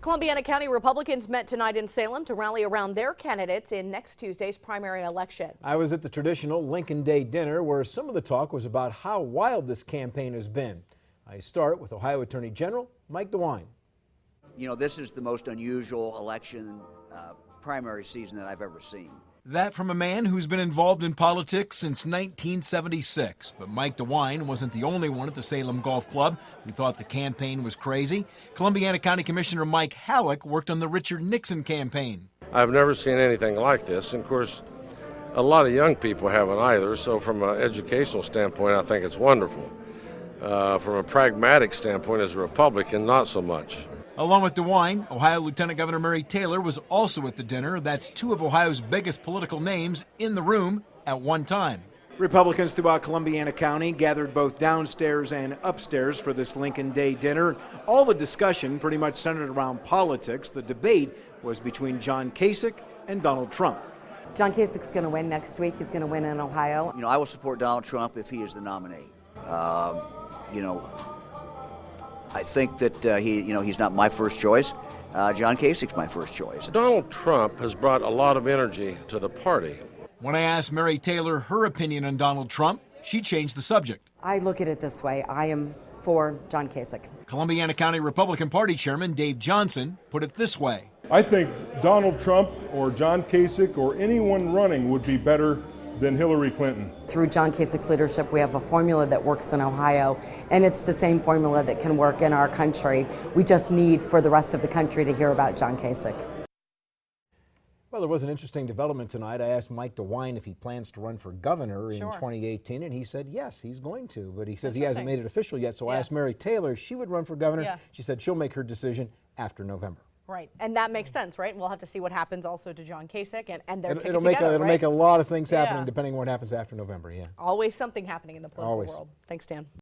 Columbiana County Republicans met tonight in Salem to rally around their candidates in next Tuesday's primary election. I was at the traditional Lincoln Day dinner where some of the talk was about how wild this campaign has been. I start with Ohio Attorney General Mike DeWine. You know, this is the most unusual election primary season that I've ever seen. That from a man who's been involved in politics since 1976. But Mike DeWine wasn't the only one at the Salem Golf Club who thought the campaign was crazy. Columbiana County Commissioner Mike Halleck worked on the Richard Nixon campaign. I've never seen anything like this. And of course, a lot of young people haven't either. So from an educational standpoint, I think it's wonderful. From a pragmatic standpoint, as a Republican, not so much. Along with DeWine, Ohio Lieutenant Governor Mary Taylor was also at the dinner. That's two of Ohio's biggest political names in the room at one time. Republicans throughout Columbiana County gathered both downstairs and upstairs for this Lincoln Day dinner. All the discussion pretty much centered around politics. The debate was between John Kasich and Donald Trump. John Kasich's going to win next week. He's going to win in Ohio. You know, I will support Donald Trump if he is the nominee. I think that he's not my first choice. John Kasich's my first choice. Donald Trump has brought a lot of energy to the party. When I asked Mary Taylor her opinion on Donald Trump, she changed the subject. I look at it this way. I am for John Kasich. Columbiana County Republican Party Chairman Dave Johnson put it this way. I think Donald Trump or John Kasich or anyone running would be better than Hillary Clinton. Through John Kasich's leadership, we have a formula that works in Ohio, and it's the same formula that can work in our country. We just need for the rest of the country to hear about John Kasich. Well, there was an interesting development tonight. I asked Mike DeWine if he plans to run for governor in 2018, and he said yes, he's going to, but he says he hasn't made it official yet. So I asked Mary Taylor if she would run for governor. Yeah. She said she'll make her decision after November. Right, and that makes sense, right? We'll have to see what happens also to John Kasich and their ticket It'll together, make a lot of things happening depending on what happens after November, yeah. Always something happening in the political world. Thanks, Dan.